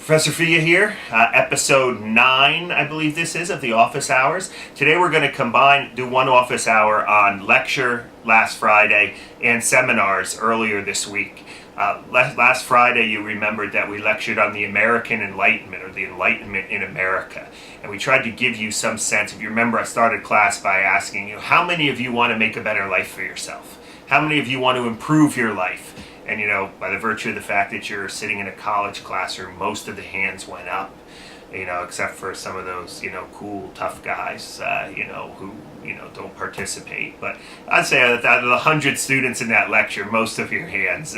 Professor Fia here, episode 9, I believe this is, of the office hours. Today we're going to do one office hour on lecture last Friday and seminars earlier this week. Last Friday you remembered that we lectured on the American Enlightenment, or the Enlightenment in America. And we tried to give you some sense. If you remember, I started class by asking you, how many of you want to make a better life for yourself? How many of you want to improve your life? And by the virtue of the fact that you're sitting in a college classroom, most of the hands went up, except for some of those, cool, tough guys, who, don't participate. But I'd say that out of the 100 students in that lecture, most of your hands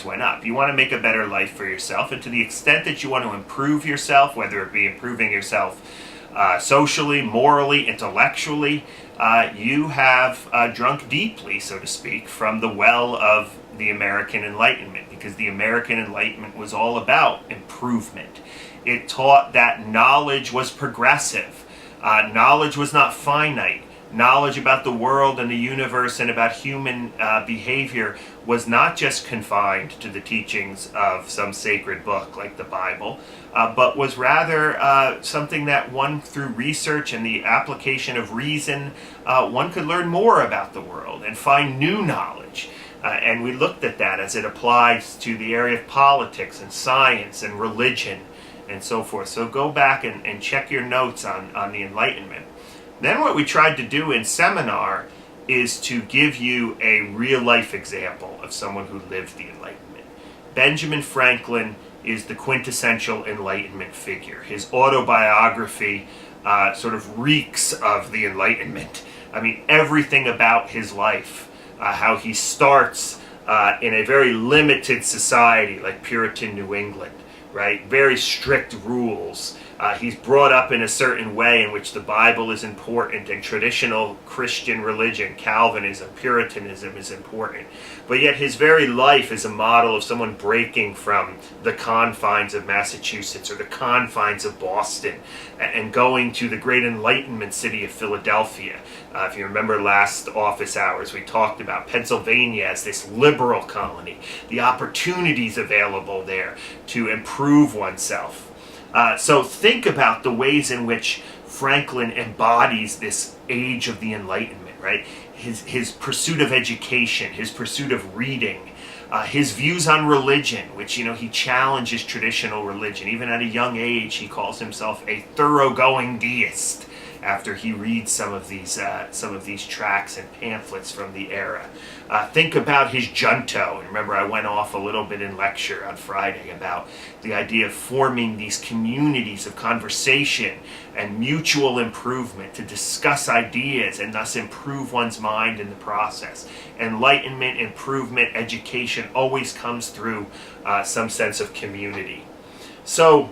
went up. You want to make a better life for yourself, and to the extent that you want to improve yourself, whether it be improving yourself socially, morally, intellectually, you have drunk deeply, so to speak, from the well of the American Enlightenment, because the American Enlightenment was all about improvement. It taught that knowledge was progressive. Knowledge was not finite. Knowledge about the world and the universe and about human behavior was not just confined to the teachings of some sacred book like the Bible, but was rather something that one, through research and the application of reason, one could learn more about the world and find new knowledge. And we looked at that as it applies to the area of politics and science and religion and so forth. So go back and check your notes on the Enlightenment. Then what we tried to do in seminar is to give you a real-life example of someone who lived the Enlightenment. Benjamin Franklin is the quintessential Enlightenment figure. His autobiography sort of reeks of the Enlightenment. I mean, everything about his life, how he starts in a very limited society like Puritan New England, right? Very strict rules. He's brought up in a certain way in which the Bible is important and traditional Christian religion, Calvinism, Puritanism is important. But yet his very life is a model of someone breaking from the confines of Massachusetts or the confines of Boston and going to the great Enlightenment city of Philadelphia. If you remember last office hours, we talked about Pennsylvania as this liberal colony, the opportunities available there to improve oneself. So think about the ways in which Franklin embodies this age of the Enlightenment, right? His pursuit of education, his pursuit of reading, his views on religion, which, he challenges traditional religion. Even at a young age, he calls himself a thoroughgoing deist after he reads some of these tracts and pamphlets from the era. Think about his junto. And remember, I went off a little bit in lecture on Friday about the idea of forming these communities of conversation and mutual improvement to discuss ideas and thus improve one's mind in the process. Enlightenment, improvement, education always comes through some sense of community. So,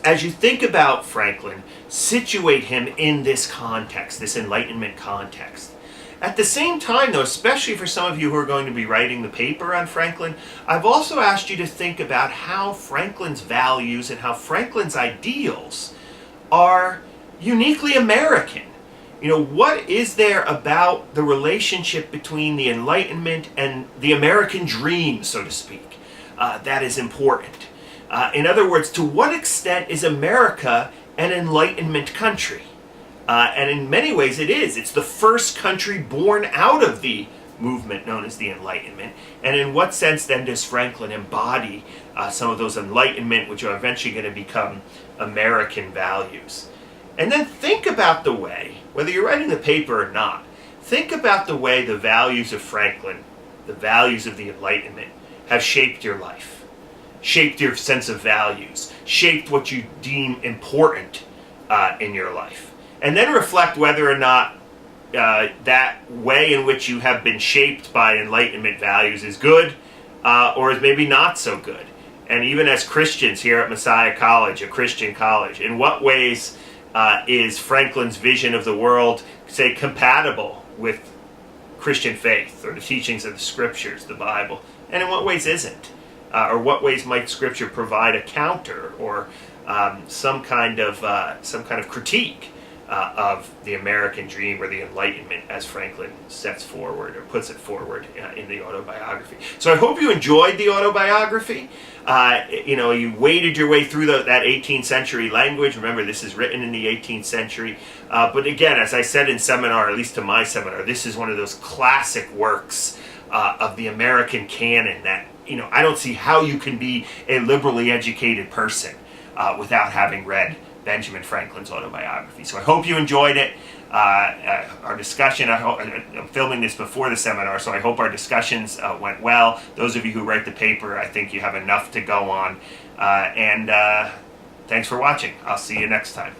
as you think about Franklin, situate him in this context, this Enlightenment context. At the same time, though, especially for some of you who are going to be writing the paper on Franklin, I've also asked you to think about how Franklin's values and how Franklin's ideals are uniquely American. What is there about the relationship between the Enlightenment and the American dream, so to speak, that is important? In other words, to what extent is America an Enlightenment country? And in many ways it is. It's the first country born out of the movement known as the Enlightenment. And in what sense then does Franklin embody some of those Enlightenment, which are eventually going to become American values? And then think about the way, whether you're writing the paper or not, think about the way the values of Franklin, the values of the Enlightenment, have shaped your life. Shaped your sense of values, shaped what you deem important in your life. And then reflect whether or not that way in which you have been shaped by Enlightenment values is good or is maybe not so good. And even as Christians here at Messiah College, a Christian college, in what ways is Franklin's vision of the world, say, compatible with Christian faith or the teachings of the Scriptures, the Bible? And in what ways isn't? Or what ways might Scripture provide a counter or some kind of critique of the American dream or the Enlightenment, as Franklin sets forward or puts it forward in the autobiography. So I hope you enjoyed the autobiography. You waded your way through that 18th century language. Remember, this is written in the 18th century. But again, as I said in seminar, at least to my seminar, this is one of those classic works of the American canon that, I don't see how you can be a liberally educated person without having read Benjamin Franklin's autobiography. So I hope you enjoyed it. Our discussion, I'm filming this before the seminar, so I hope our discussions went well. Those of you who write the paper, I think you have enough to go on. And thanks for watching. I'll see you next time.